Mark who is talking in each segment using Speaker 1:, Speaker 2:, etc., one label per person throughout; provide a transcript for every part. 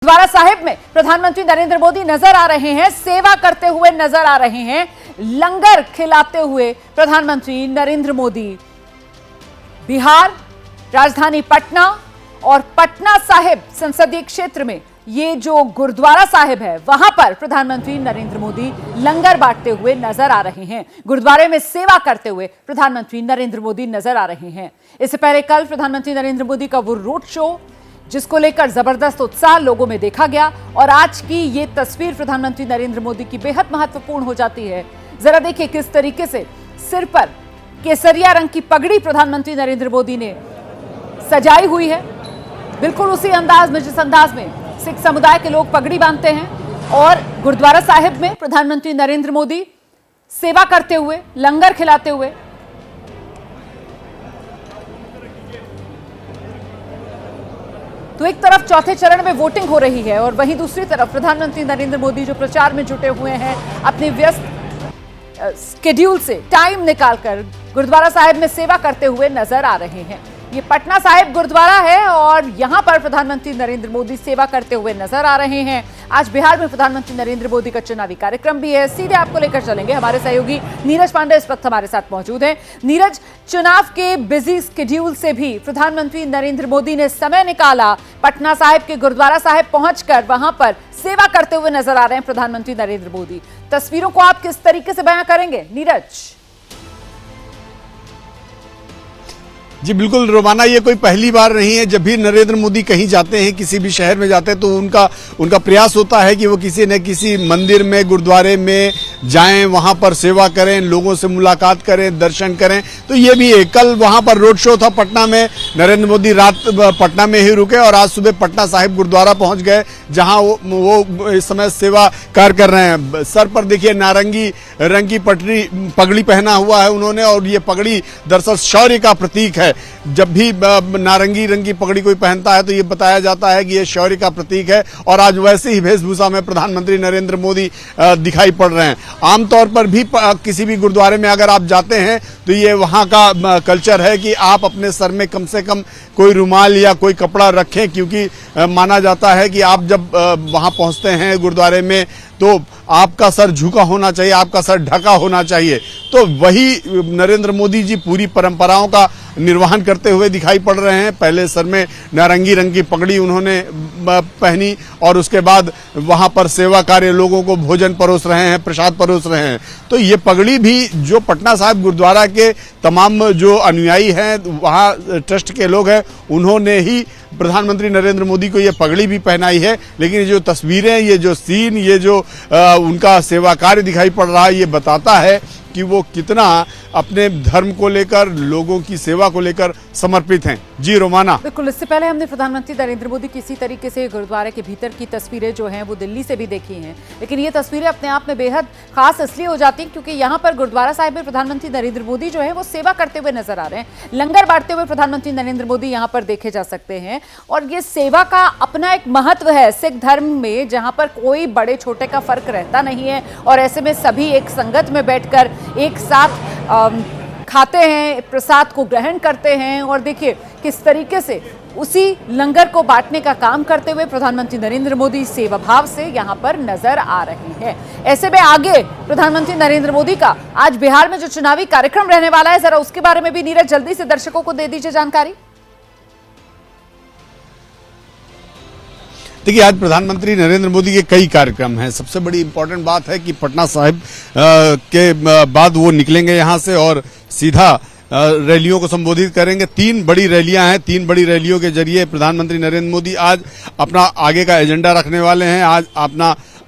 Speaker 1: गुरुद्वारा साहिब में प्रधानमंत्री नरेंद्र मोदी नजर आ रहे हैं, सेवा करते हुए नजर आ रहे हैं, लंगर खिलाते हुए प्रधानमंत्री नरेंद्र मोदी। बिहार, राजधानी पटना और पटना साहिब संसदीय क्षेत्र में ये जो गुरुद्वारा साहिब है, वहां पर प्रधानमंत्री नरेंद्र मोदी लंगर बांटते हुए नजर आ रहे हैं। गुरुद्वारे में सेवा करते हुए प्रधानमंत्री नरेंद्र मोदी नजर आ रहे हैं। इससे पहले कल प्रधानमंत्री नरेंद्र मोदी का वो रोड शो जिसको लेकर जबरदस्त उत्साह लोगों में देखा गया, और आज की ये तस्वीर प्रधानमंत्री नरेंद्र मोदी की बेहद महत्वपूर्ण हो जाती है। जरा देखिए किस तरीके से सिर पर केसरिया रंग की पगड़ी प्रधानमंत्री नरेंद्र मोदी ने सजाई हुई है, बिल्कुल उसी अंदाज में जिस अंदाज में सिख समुदाय के लोग पगड़ी बांधते हैं। और गुरुद्वारा साहिब में प्रधानमंत्री नरेंद्र मोदी सेवा करते हुए, लंगर खिलाते हुए। तो एक तरफ चौथे चरण में वोटिंग हो रही है और वहीं दूसरी तरफ प्रधानमंत्री नरेंद्र मोदी जो प्रचार में जुटे हुए हैं, अपने व्यस्त स्केड्यूल से टाइम निकालकर गुरुद्वारा साहिब में सेवा करते हुए नजर आ रहे हैं। ये पटना साहिब गुरुद्वारा है और यहां पर प्रधानमंत्री नरेंद्र मोदी सेवा करते हुए नजर आ रहे हैं। आज बिहार में प्रधानमंत्री नरेंद्र मोदी का चुनावी कार्यक्रम भी है, सीधे आपको लेकर चलेंगे। हमारे सहयोगी नीरज पांडे इस वक्त हमारे साथ मौजूद हैं। नीरज, चुनाव के बिजी स्केड्यूल से भी प्रधानमंत्री नरेंद्र मोदी ने समय निकाला, पटना साहिब के गुरुद्वारा साहिब पहुंचकर वहां पर सेवा करते हुए नजर आ रहे हैं प्रधानमंत्री नरेंद्र मोदी। तस्वीरों को आप किस तरीके से बयां करेंगे नीरज?
Speaker 2: जी बिल्कुल रोमाना, ये कोई पहली बार नहीं है। जब भी नरेंद्र मोदी कहीं जाते हैं, किसी भी शहर में जाते हैं, तो उनका प्रयास होता है कि वो किसी न किसी मंदिर में, गुरुद्वारे में जाएं, वहां पर सेवा करें, लोगों से मुलाकात करें, दर्शन करें। तो ये भी है। कल वहां पर रोड शो था पटना में, नरेंद्र मोदी रात पटना में ही रुके और आज सुबह पटना साहिब गुरुद्वारा पहुंच गए, जहां वो इस समय सेवा कार्य कर रहे हैं। सर पर देखिए नारंगी रंग की पगड़ी पहना हुआ है उन्होंने, और ये पगड़ी दरअसल शौर्य का प्रतीक है। जब भी नारंगी रंग की पगड़ी कोई पहनता है तो ये बताया जाता है कि ये शौर्य का प्रतीक है, और आज वैसे ही वेशभूषा में प्रधानमंत्री नरेंद्र मोदी दिखाई पड़ रहे हैं। आमतौर पर भी किसी भी गुरुद्वारे में अगर आप जाते हैं तो ये वहां का कल्चर है कि आप अपने सर में कम से कम कोई रुमाल या कोई कपड़ा रखें, क्योंकि माना जाता है कि आप जब वहां पहुंचते हैं गुरुद्वारे में तो आपका सर झुका होना चाहिए, आपका सर ढका होना चाहिए। तो वही नरेंद्र मोदी जी पूरी परंपराओं का निर्वहन करते हुए दिखाई पड़ रहे हैं। पहले सर में नारंगी रंग की पगड़ी उन्होंने पहनी और उसके बाद वहां पर सेवा कार्य, लोगों को भोजन परोस रहे हैं, प्रसाद परोस रहे हैं। तो ये पगड़ी भी जो पटना साहिब गुरुद्वारा के तमाम जो अनुयायी हैं, वहां ट्रस्ट के लोग हैं, उन्होंने ही प्रधानमंत्री नरेंद्र मोदी को ये पगड़ी भी पहनाई है। लेकिन ये जो तस्वीरें, ये जो सीन, ये जो उनका सेवा कार्य दिखाई पड़ रहा है, ये बताता है कि वो कितना अपने धर्म को लेकर, लोगों की सेवा को लेकर समर्पित हैं। जी रोमाना।
Speaker 1: बिल्कुल, इससे पहले हमने प्रधानमंत्री नरेंद्र मोदी किसी तरीके से गुरुद्वारे के भीतर की तस्वीरें जो हैं वो दिल्ली से भी देखी हैं, लेकिन ये तस्वीरें अपने आप में बेहद खास इसलिए हो जाती हैं क्योंकि यहाँ पर गुरुद्वारा साहिब में प्रधानमंत्री नरेंद्र मोदी जो है वो सेवा करते हुए नजर आ रहे हैं। लंगर बांटते हुए प्रधानमंत्री नरेंद्र मोदी यहाँ पर देखे जा सकते हैं, और ये सेवा का अपना एक महत्व है सिख धर्म में, जहाँ पर कोई बड़े छोटे का फर्क रहता नहीं है, और ऐसे में सभी एक संगत में बैठकर एक साथ खाते हैं, प्रसाद को ग्रहण करते हैं। और देखिए किस तरीके से उसी लंगर को बांटने का काम करते हुए प्रधानमंत्री नरेंद्र मोदी सेवा भाव से यहां पर नजर आ रहे हैं। ऐसे में आगे प्रधानमंत्री नरेंद्र मोदी का आज बिहार में जो चुनावी कार्यक्रम रहने वाला है, जरा उसके बारे में भी नीरज जल्दी से दर्शकों को दे दीजिए जानकारी।
Speaker 2: देखिए, आज प्रधानमंत्री नरेंद्र मोदी के कई कार्यक्रम हैं। सबसे बड़ी इंपॉर्टेंट बात है कि पटना साहिब के बाद वो निकलेंगे यहाँ से और सीधा रैलियों को संबोधित करेंगे। 3 बड़ी रैलियां हैं। 3 बड़ी रैलियों के जरिए प्रधानमंत्री नरेंद्र मोदी आज अपना आगे का एजेंडा रखने वाले हैं, आज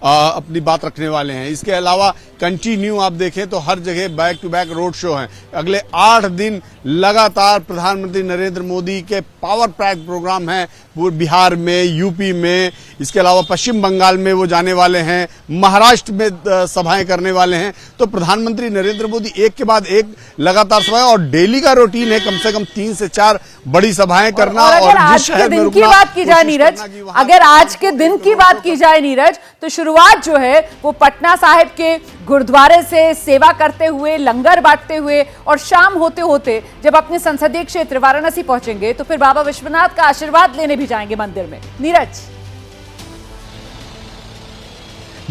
Speaker 2: अपनी बात रखने वाले हैं। इसके अलावा कंटिन्यू आप देखें तो हर जगह back to back road show हैं। अगले 8 दिन लगातार प्रधानमंत्री नरेंद्र मोदी के पावर पैक प्रोग्राम हैं बिहार में, यूपी में, इसके अलावा पश्चिम बंगाल में वो जाने वाले हैं, महाराष्ट्र में सभाएं करने वाले हैं। तो प्रधानमंत्री नरेंद्र मोदी एक के बाद एक लगातार सभाएं, और डेली का रूटीन है कम से कम 3 से 4 बड़ी सभाएं करना।
Speaker 1: और जिस शहर में रुकना, बात की जाए नीरज, अगर आज के दिन की बात की जाए नीरज, तो शुरुआत जो है वो पटना साहिब के गुरुद्वारे से सेवा करते हुए, लंगर बांटते हुए, और शाम होते होते जब अपने संसदीय क्षेत्र वाराणसी पहुंचेंगे तो फिर बाबा विश्वनाथ का आशीर्वाद लेने भी जाएंगे मंदिर में। नीरज।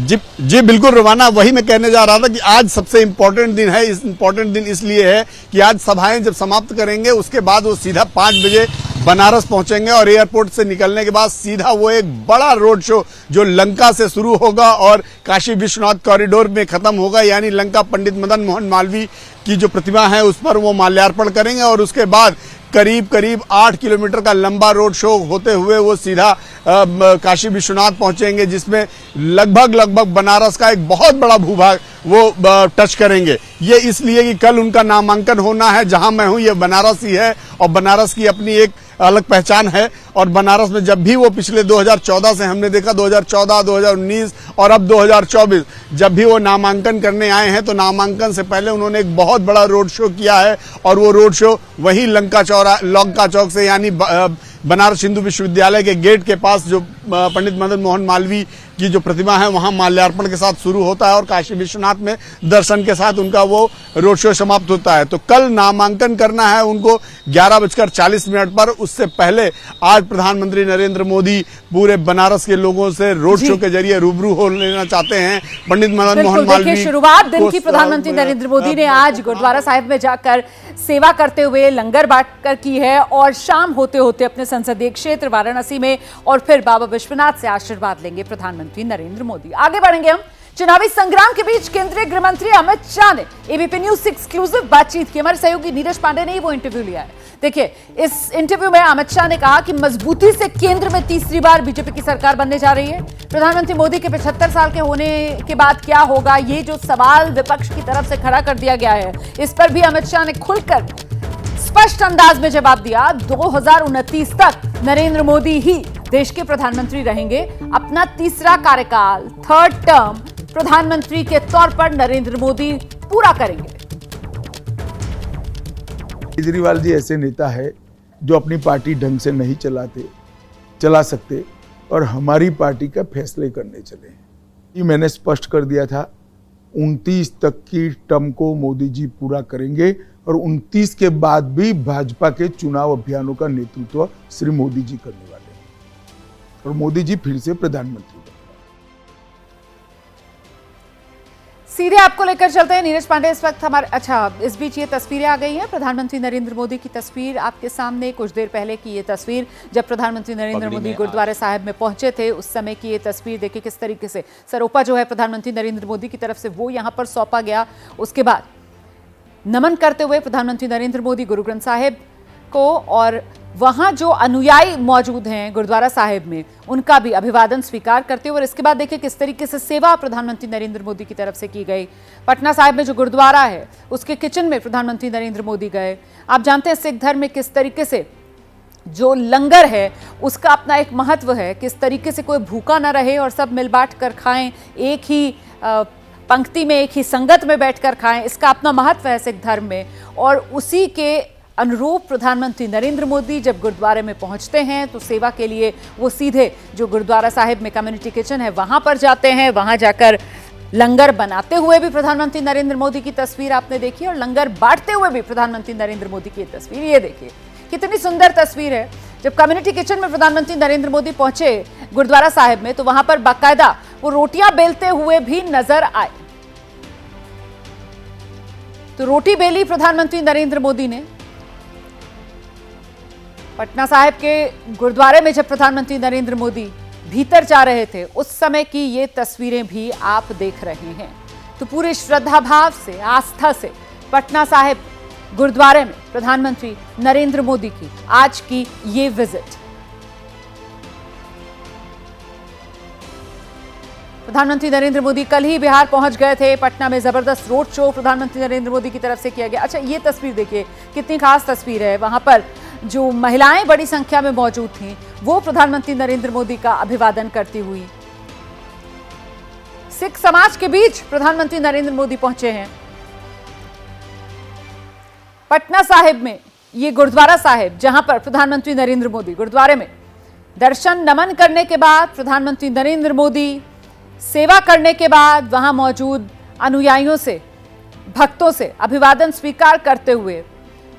Speaker 2: जी बिल्कुल रोमाना, वही मैं कहने जा रहा था कि आज सबसे इम्पोर्टेंट दिन है। इस इम्पोर्टेंट दिन इसलिए है कि आज सभाएं जब समाप्त करेंगे उसके बाद वो सीधा 5 बजे बनारस पहुंचेंगे और एयरपोर्ट से निकलने के बाद सीधा वो एक बड़ा रोड शो जो लंका से शुरू होगा और काशी विश्वनाथ कॉरिडोर में खत्म होगा, यानी लंका पंडित मदन मोहन मालवीय की जो प्रतिमा है उस पर वो माल्यार्पण करेंगे और उसके बाद करीब 8 किलोमीटर का लंबा रोड शो होते हुए वो सीधा काशी विश्वनाथ पहुंचेंगे, जिसमें लगभग बनारस का एक बहुत बड़ा भूभाग वो टच करेंगे। ये इसलिए कि कल उनका नामांकन होना है। जहां मैं हूं ये बनारस ही है और बनारस की अपनी एक अलग पहचान है। और बनारस में जब भी वो पिछले 2014 से हमने देखा, 2014, 2019 और अब 2024 जब भी वो नामांकन करने आए हैं तो नामांकन से पहले उन्होंने एक बहुत बड़ा रोड शो किया है और वो रोड शो वही लंका चौक से, यानी बनारस हिंदू विश्वविद्यालय के गेट के पास जो पंडित मदन मोहन मालवीय की जो प्रतिमा है वहां माल्यार्पण के साथ शुरू होता है और काशी विश्वनाथ में दर्शन के साथ उनका वो रोड शो समाप्त होता है। तो कल नामांकन करना है उनको 11:40 पर। उससे पहले आज प्रधानमंत्री नरेंद्र मोदी पूरे बनारस के लोगों से रोड शो के जरिए रूबरू हो लेना चाहते हैं। पंडित मदन मोहन मालवीय
Speaker 1: शुरुआत दिन की प्रधानमंत्री नरेंद्र मोदी ने आज गुरुद्वारा साहिब में जाकर सेवा करते हुए लंगर बांटकर की है और शाम होते होते अपने संसदीय क्षेत्र वाराणसी में और फिर बाबा विश्वनाथ से आशीर्वाद लेंगे प्रधानमंत्री नरेंद्र मोदी। आगे बढ़ेंगे हम। चुनावी संग्राम के बीच केंद्रीय गृह मंत्री अमित शाह ने एबीपी न्यूज से एक्सक्लूसिव बातचीत की। हमारे सहयोगी नीरज पांडे ने वो इंटरव्यू लिया है। देखिए, इस इंटरव्यू में अमित शाह ने कहा कि मजबूती से केंद्र में तीसरी बार बीजेपी की सरकार बनने जा रही है। प्रधानमंत्री मोदी के 75 साल के होने के बाद क्या होगा, ये जो सवाल विपक्ष की तरफ से खड़ा कर दिया गया है, इस पर भी अमित शाह ने खुलकर स्पष्ट अंदाज में जवाब दिया। 2029 तक नरेंद्र मोदी ही देश के प्रधानमंत्री रहेंगे। अपना तीसरा कार्यकाल, थर्ड टर्म प्रधानमंत्री के तौर पर नरेंद्र मोदी पूरा करेंगे।
Speaker 3: केजरीवाल जी ऐसे नेता है जो अपनी पार्टी ढंग से नहीं चला सकते और हमारी पार्टी का फैसले करने चले हैं। ये मैंने स्पष्ट कर दिया था, 29 तक की टर्म को मोदी जी पूरा करेंगे और 29 के बाद भी भाजपा के चुनाव अभियानों का नेतृत्व श्री मोदी जी करने वाले हैं और मोदी जी फिर से प्रधानमंत्री।
Speaker 1: सीधे आपको लेकर चलते हैं नीरज पांडे। इस वक्त हमारे इस बीच ये तस्वीरें आ गई हैं, प्रधानमंत्री नरेंद्र मोदी की तस्वीर आपके सामने। कुछ देर पहले की ये तस्वीर जब प्रधानमंत्री नरेंद्र मोदी गुरुद्वारा साहिब में पहुंचे थे, उस समय की ये तस्वीर देखिए किस तरीके से सरोपा जो है प्रधानमंत्री नरेंद्र मोदी की तरफ से वो यहां पर सौंपा गया। उसके बाद नमन करते हुए प्रधानमंत्री नरेंद्र मोदी गुरु ग्रंथ साहिब को और वहां जो अनुयायी मौजूद हैं गुरुद्वारा साहिब में उनका भी अभिवादन स्वीकार करते हुए, और इसके बाद देखिए किस तरीके से सेवा प्रधानमंत्री नरेंद्र मोदी की तरफ से की गई। पटना साहिब में जो गुरुद्वारा है उसके किचन में प्रधानमंत्री नरेंद्र मोदी गए। आप जानते हैं सिख धर्म में किस तरीके से जो लंगर है उसका अपना एक महत्व है, किस तरीके से कोई भूखा ना रहे और सब मिल बांट कर खाएं, एक ही पंक्ति में एक ही संगत में बैठकर खाएं, इसका अपना महत्व है सिख धर्म में। और उसी के अनुरूप प्रधानमंत्री नरेंद्र मोदी जब गुरुद्वारे में पहुंचते हैं तो सेवा के लिए वो सीधे जो गुरुद्वारा साहिब में कम्युनिटी किचन है वहां पर जाते हैं। वहां जाकर लंगर बनाते हुए भी प्रधानमंत्री नरेंद्र मोदी की तस्वीर आपने देखी और लंगर बांटते हुए भी प्रधानमंत्री नरेंद्र मोदी की तस्वीर ये देखिए, कितनी सुंदर तस्वीर है। जब कम्युनिटी किचन में प्रधानमंत्री नरेंद्र मोदी पहुंचे गुरुद्वारा साहिब में तो वहां पर बाकायदा वो रोटियां बेलते हुए भी नजर आए। तो रोटी बेली प्रधानमंत्री नरेंद्र मोदी ने। पटना साहिब के गुरुद्वारे में जब प्रधानमंत्री नरेंद्र मोदी भीतर जा रहे थे उस समय की ये तस्वीरें भी आप देख रहे हैं। तो पूरे श्रद्धा भाव से, आस्था से पटना साहिब गुरुद्वारे में प्रधानमंत्री नरेंद्र मोदी की आज की ये विजिट। प्रधानमंत्री नरेंद्र मोदी कल ही बिहार पहुंच गए थे। पटना में जबरदस्त रोड शो प्रधानमंत्री नरेंद्र मोदी की तरफ से किया गया। अच्छा, ये तस्वीर देखिए कितनी खास तस्वीर है। वहां पर जो महिलाएं बड़ी संख्या में मौजूद थीं वो प्रधानमंत्री नरेंद्र मोदी का अभिवादन करती हुई। सिख समाज के बीच प्रधानमंत्री नरेंद्र मोदी पहुंचे हैं। पटना साहिब में ये गुरुद्वारा साहिब जहां पर प्रधानमंत्री नरेंद्र मोदी गुरुद्वारे में दर्शन नमन करने के बाद प्रधानमंत्री नरेंद्र मोदी सेवा करने के बाद वहां मौजूद अनुयायियों से, भक्तों से अभिवादन स्वीकार करते हुए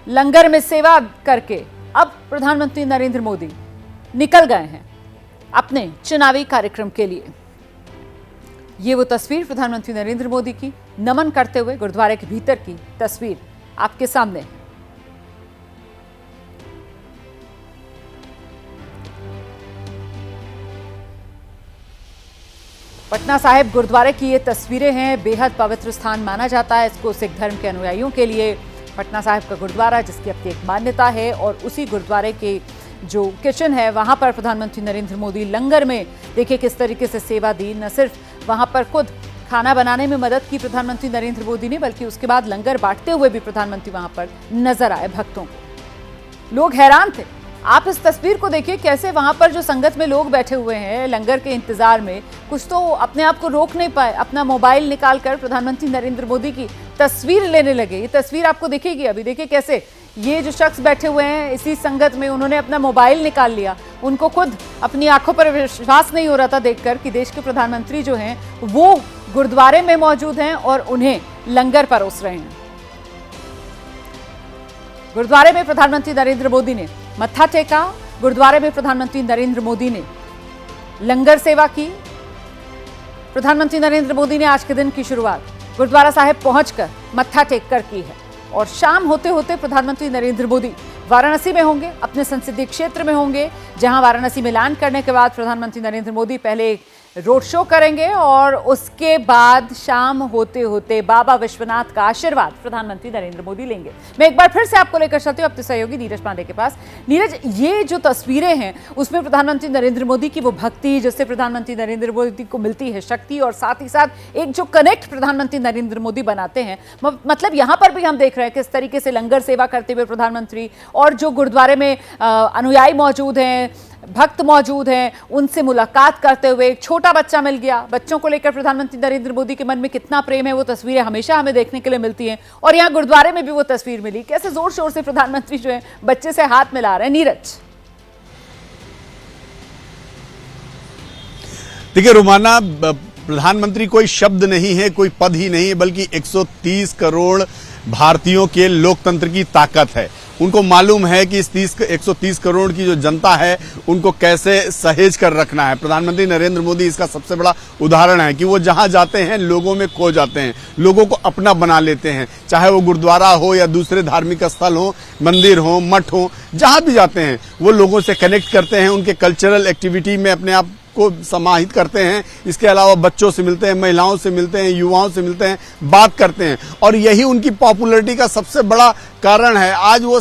Speaker 1: लंगर में सेवा करके अब प्रधानमंत्री नरेंद्र मोदी निकल गए हैं अपने चुनावी कार्यक्रम के लिए। ये वो तस्वीर प्रधानमंत्री नरेंद्र मोदी की नमन करते हुए गुरुद्वारे के भीतर की तस्वीर आपके सामने है। पटना साहिब गुरुद्वारे की ये तस्वीरें हैं। बेहद पवित्र स्थान माना जाता है इसको सिख धर्म के अनुयायियों के लिए। पटना साहिब का गुरुद्वारा जिसकी अपनी एक मान्यता है, और उसी गुरुद्वारे के जो किचन है वहां पर प्रधानमंत्री नरेंद्र मोदी लंगर में देखिए किस तरीके से सेवा दी। न सिर्फ वहां पर खुद खाना बनाने में मदद की प्रधानमंत्री नरेंद्र मोदी ने, बल्कि उसके बाद लंगर बांटते हुए भी प्रधानमंत्री वहां पर नजर आए भक्तों को। लोग हैरान थे। आप इस तस्वीर को देखिए कैसे वहां पर जो संगत में लोग बैठे हुए हैं लंगर के इंतजार में, कुछ तो अपने आप को रोक नहीं पाए, अपना मोबाइल निकालकर प्रधानमंत्री नरेंद्र मोदी की तस्वीर लेने लगे। ये तस्वीर आपको दिखेगी अभी। देखिए कैसे ये जो शख्स बैठे हुए हैं इसी संगत में, उन्होंने अपना मोबाइल निकाल लिया। उनको खुद अपनी आंखों पर विश्वास नहीं हो रहा था देखकर कि देश के प्रधानमंत्री जो हैं वो गुरुद्वारे में मौजूद हैं और उन्हें लंगर परोस रहे हैं। गुरुद्वारे में प्रधानमंत्री नरेंद्र मोदी ने मत्था टेका। गुरुद्वारे में प्रधानमंत्री नरेंद्र मोदी ने लंगर सेवा की। प्रधानमंत्री नरेंद्र मोदी ने आज के दिन की शुरुआत गुरुद्वारा साहिब पहुंचकर मत्था टेक कर की है, और शाम होते होते प्रधानमंत्री नरेंद्र मोदी वाराणसी में होंगे, अपने संसदीय क्षेत्र में होंगे, जहां वाराणसी में लैंड करने के बाद प्रधानमंत्री नरेंद्र मोदी पहले रोड शो करेंगे और उसके बाद शाम होते होते बाबा विश्वनाथ का आशीर्वाद प्रधानमंत्री नरेंद्र मोदी लेंगे। मैं एक बार फिर से आपको लेकर चलती हूँ अपने सहयोगी नीरज पांडे के पास। नीरज, ये जो तस्वीरें हैं उसमें प्रधानमंत्री नरेंद्र मोदी की वो भक्ति जिससे प्रधानमंत्री नरेंद्र मोदी को मिलती है शक्ति, और साथ ही साथ एक जो कनेक्ट प्रधानमंत्री नरेंद्र मोदी बनाते हैं। मतलब यहाँ पर भी हम देख रहे हैं किस तरीके से लंगर सेवा करते हुए प्रधानमंत्री, और जो गुरुद्वारे में अनुयायी मौजूद हैं, भक्त मौजूद हैं, उनसे मुलाकात करते हुए। एक छोटा बच्चा मिल गया, बच्चों को लेकर प्रधानमंत्री नरेंद्र मोदी के मन में कितना प्रेम है वो तस्वीरें हमेशा हमें देखने के लिए मिलती हैं, और यहाँ गुरुद्वारे में भी वो तस्वीर मिली। कैसे जोर शोर से प्रधानमंत्री जो है बच्चे से हाथ मिला रहे हैं। नीरज,
Speaker 2: देखिए रोमाना, प्रधानमंत्री कोई शब्द नहीं है, कोई पद ही नहीं है, बल्कि 130 करोड़ भारतीयों के लोकतंत्र की ताकत है। उनको मालूम है कि इस 130 करोड़ की जो जनता है उनको कैसे सहेज कर रखना है। प्रधानमंत्री नरेंद्र मोदी इसका सबसे बड़ा उदाहरण है कि वो जहां जाते हैं लोगों में खो जाते हैं, लोगों को अपना बना लेते हैं। चाहे वो गुरुद्वारा हो या दूसरे धार्मिक स्थल हो, मंदिर हो, मठ हो, जहां भी जाते हैं वो लोगों से कनेक्ट करते हैं, उनके कल्चरल एक्टिविटी में अपने आप को समाहित करते हैं। इसके अलावा बच्चों से मिलते हैं, महिलाओं से मिलते हैं, युवाओं से मिलते हैं, बात करते हैं, और यही उनकी पॉपुलैरिटी का सबसे बड़ा कारण है। आज वो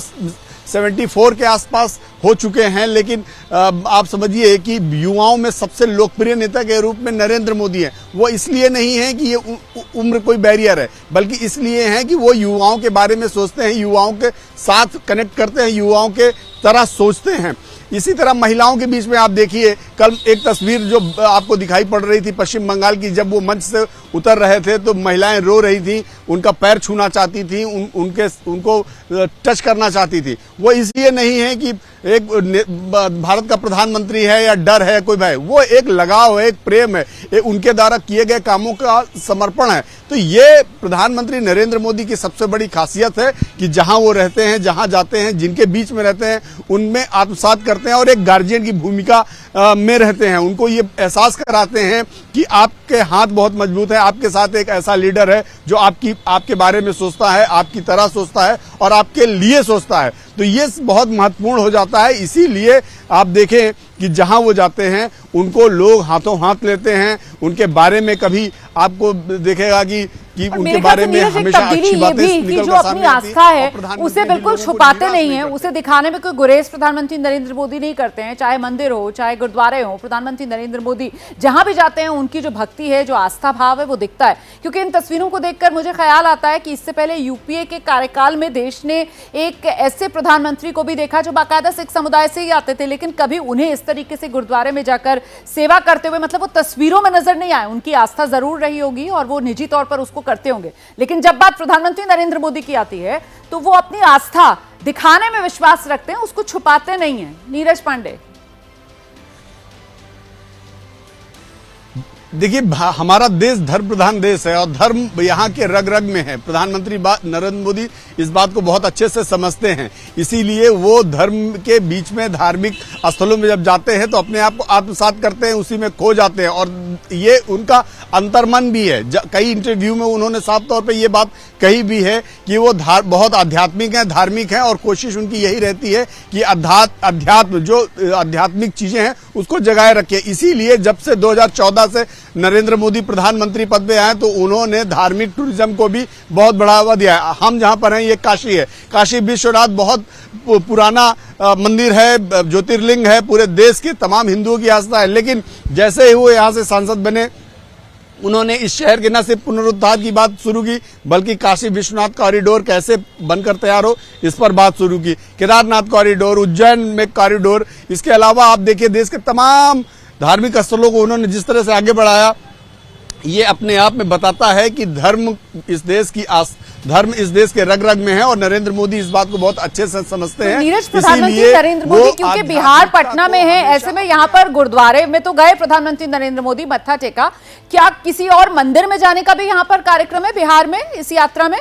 Speaker 2: 74 के आसपास हो चुके हैं, लेकिन आप समझिए कि युवाओं में सबसे लोकप्रिय नेता के रूप में नरेंद्र मोदी हैं। वो इसलिए नहीं है कि ये उम्र कोई बैरियर है, बल्कि इसलिए है कि वो युवाओं के बारे में सोचते हैं, युवाओं के साथ कनेक्ट करते हैं, युवाओं के तरह सोचते हैं। इसी तरह महिलाओं के बीच में आप देखिए, कल एक तस्वीर जो आपको दिखाई पड़ रही थी पश्चिम बंगाल की, जब वो मंच से उतर रहे थे तो महिलाएं रो रही थी, उनका पैर छूना चाहती थी, उनको टच करना चाहती थी। वो इसलिए नहीं है कि एक भारत का प्रधानमंत्री है या डर है कोई भय, वो एक लगाव है, एक प्रेम है, एक उनके द्वारा किए गए कामों का समर्पण है। तो ये प्रधानमंत्री नरेंद्र मोदी की सबसे बड़ी खासियत है कि जहां वो रहते हैं, जहां जाते हैं, जिनके बीच में रहते हैं, उनमें आत्मसात करते हैं और एक गार्जियन की भूमिका में रहते हैं। उनको ये एहसास कराते हैं कि आपके हाथ बहुत मजबूत है, आपके साथ एक ऐसा लीडर है जो आपके बारे में सोचता है, आपकी तरह सोचता है और आपके लिए सोचता है। तो ये बहुत महत्वपूर्ण हो जाता है। इसीलिए आप देखें कि जहां वो जाते हैं उनको लोग हाथों हाथ लेते हैं, उनके बारे में कभी आपको देखेगा कि उनके बारे में हमेशा अच्छी बातें निकल
Speaker 1: जो अपनी आस्था है उसे बिल्कुल छुपाते नहीं है, उसे दिखाने में कोई गुरेज प्रधानमंत्री नरेंद्र मोदी नहीं करते हैं। चाहे मंदिर हो, चाहे गुरुद्वारे हो, प्रधानमंत्री नरेंद्र मोदी जहां भी जाते हैं उनकी जो भक्ति है, जो आस्था भाव है वो दिखता है। क्योंकि इन तस्वीरों को देखकर मुझे ख्याल आता है कि इससे पहले यूपीए के कार्यकाल में देश ने एक ऐसे प्रधानमंत्री को भी देखा जो बाकायदा सिख समुदाय से ही आते थे, लेकिन कभी उन्हें इस तरीके से गुरुद्वारे में जाकर सेवा करते हुए मतलब वो तस्वीरों में नजर नहीं आए। उनकी आस्था जरूर रही होगी और वो निजी तौर पर उसको करते होंगे, लेकिन जब बात प्रधानमंत्री नरेंद्र मोदी की आती है तो वो अपनी आस्था दिखाने में विश्वास रखते हैं, उसको छुपाते नहीं हैं। नीरज पांडे।
Speaker 2: देखिए हमारा देश धर्म प्रधान देश है और धर्म यहाँ के रग रग में है। प्रधानमंत्री नरेंद्र मोदी इस बात को बहुत अच्छे से समझते हैं, इसीलिए वो धर्म के बीच में धार्मिक स्थलों में जब जाते हैं तो अपने आप को आत्मसात करते हैं, उसी में खो जाते हैं और ये उनका अंतर्मन भी है। कई इंटरव्यू में उन्होंने साफ तौर पे ये बात कही भी है कि वो बहुत आध्यात्मिक हैं, धार्मिक हैं और कोशिश उनकी यही रहती है कि अध्यात्म जो आध्यात्मिक चीजें हैं उसको जगाए रखे। इसीलिए जब से 2014 से नरेंद्र मोदी प्रधानमंत्री पद पे आए तो उन्होंने धार्मिक टूरिज्म को भी बहुत बढ़ावा दिया है। हम जहां पर हैं ये काशी है, काशी विश्वनाथ बहुत पुराना मंदिर है, ज्योतिर्लिंग है, पूरे देश के तमाम हिंदुओं की आस्था है। लेकिन जैसे ही वो यहाँ से सांसद बने उन्होंने इस शहर के न सिर्फ पुनरुद्धार की बात शुरू की बल्कि काशी विश्वनाथ कॉरिडोर कैसे बनकर तैयार हो इस पर बात शुरू की, केदारनाथ कॉरिडोर, उज्जैन में कॉरिडोर। इसके अलावा आप देखिए देश के तमाम धार्मिक स्थलों को उन्होंने जिस तरह से आगे बढ़ाया, ये अपने आप में बताता है कि धर्म इस देश के रग रग में है और नरेंद्र मोदी इस बात को बहुत अच्छे से समझते हैं।
Speaker 1: नीरज, प्रधानमंत्री नरेंद्र मोदी क्योंकि बिहार पटना में है, ऐसे में यहाँ पर गुरुद्वारे में तो गए प्रधानमंत्री नरेंद्र मोदी, मत्था टेका, क्या किसी और मंदिर में जाने का भी यहाँ पर कार्यक्रम है बिहार में इस यात्रा में?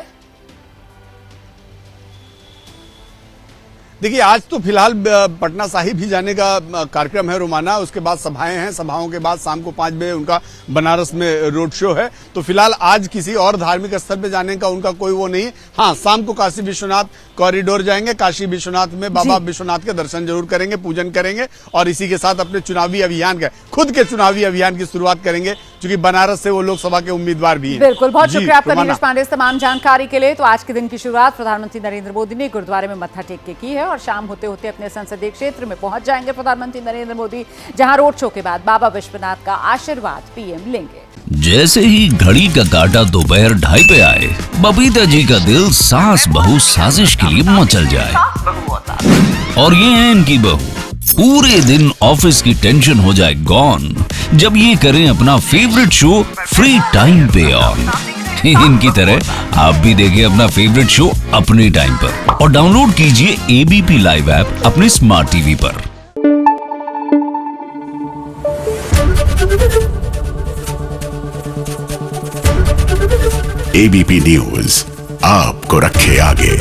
Speaker 2: देखिए आज तो फिलहाल पटना साहिब ही जाने का कार्यक्रम है रोमाना, उसके बाद सभाएं हैं, सभाओं के बाद शाम को 5 बजे उनका बनारस में रोड शो है। तो फिलहाल आज किसी और धार्मिक स्थल पे जाने का उनका कोई वो नहीं है। हाँ, शाम को काशी विश्वनाथ कॉरिडोर जाएंगे, काशी विश्वनाथ में बाबा विश्वनाथ के दर्शन जरूर करेंगे, पूजन करेंगे और इसी के साथ अपने चुनावी अभियान का खुद के चुनावी अभियान की शुरुआत करेंगे, क्योंकि बनारस से वो लोकसभा के उम्मीदवार भी हैं।
Speaker 1: बिल्कुल, बहुत शुक्रिया आपका नीरज पांडे तमाम जानकारी के लिए। तो आज के दिन की शुरुआत प्रधानमंत्री नरेंद्र मोदी ने गुरुद्वारे में मत्था टेक के की है और शाम होते होते अपने संसदीय क्षेत्र में पहुंच जाएंगे प्रधानमंत्री नरेंद्र मोदी, जहां रोड शो के बाद बाबा विश्वनाथ का आशीर्वाद पीएम लेंगे।
Speaker 4: जैसे ही घड़ी का काटा दोपहर 2:30 पे आए, बबीता जी का दिल सास बहू साजिश के लिए मचल जाए। और ये है इनकी बहू, पूरे दिन ऑफिस की टेंशन हो जाए गॉन जब ये करें अपना फेवरेट शो फ्री टाइम पे ऑन। इनकी तरह आप भी देखिए अपना फेवरेट शो अपने टाइम पर और डाउनलोड कीजिए एबीपी लाइव ऐप अपने स्मार्ट टीवी पर।
Speaker 5: एबीपी न्यूज आपको रखे आगे।